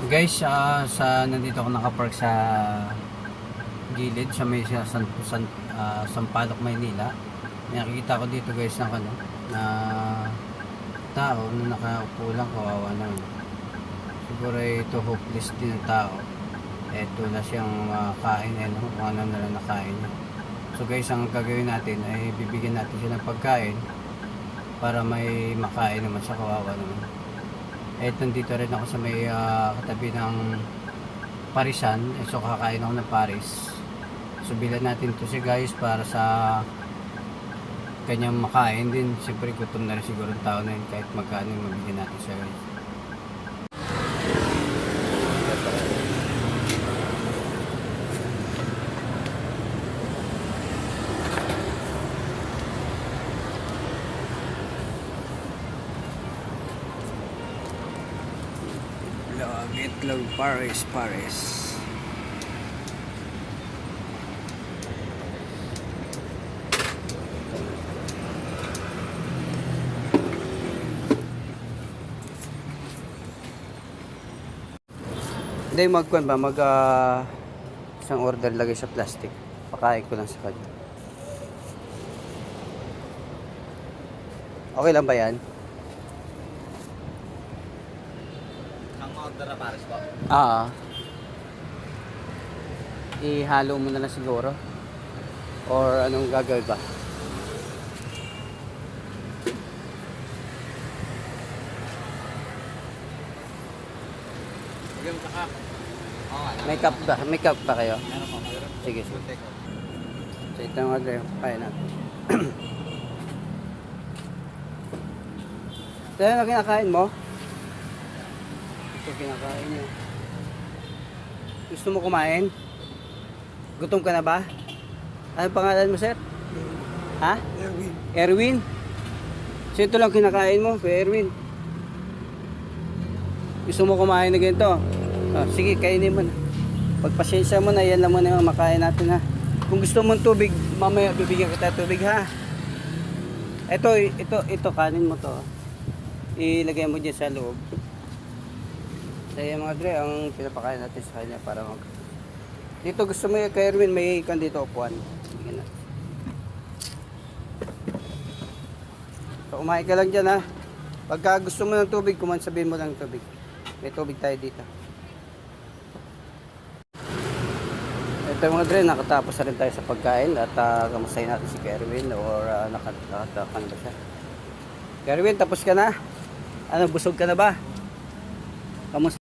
Guys, nandito ako nakapark sa gilid sa may Sampaloc, Maynila. May nakikita ko dito guys ng na tao na nakaupo lang, kawawa naman. Siguro ito hopeless din ng tao. Eto na siyang kain kung ano na lang nakain niya. So guys, ang gagawin natin ay bibigyan natin siya ng pagkain para may makain naman siya, kawawa naman. Nandito rin ako sa may katabi ng parisan. So kakain ako ng paris. So bilan natin to si guys para sa kanyang makain din. Siyempre gutom na rin siguro ang tao na yun, kahit magkano mabigyan natin siya guys. Itlog pares. Hindi magkuhan ba isang order lagay sa plastic. Pakain ko lang sa kanya. Okay lang ba yan? Order na pares po. Ihalo mo na lang siguro. Or anong gagawin ba? Bigyan mo ka. May cup ba kayo? Meron po. Sige. So ito ang order. Kaya natin. Ito na kinakain mo? Ito kinakain niyo. Gusto mo kumain? Gutom ka na ba? Ano pangalan mo, sir? Ha? Erwin. So ito lang kinakain mo, Erwin. Gusto mo kumain na ganito? Sige, kainin mo na. Pagpasensya mo na, yan lang muna yung makain natin ha. Kung gusto mong tubig, mamaya bibigyan kita tubig ha. Ito kanin mo to. Ilagay mo dyan sa loob. Kaya mga dre, ang pinapakain natin sa kanya para dito gusto mo yung kay Erwin, may ikan dito upuan. Sige na. So kumain ka lang dyan ha. Pagka gusto mo ng tubig, sabihin mo lang ng tubig. May tubig tayo dito. Ito mga dre, nakatapos na rin tayo sa pagkain at kamustahin natin si Erwin or nakatakan ba siya. Erwin, tapos ka na? Ano, busog ka na ba? Kamusta?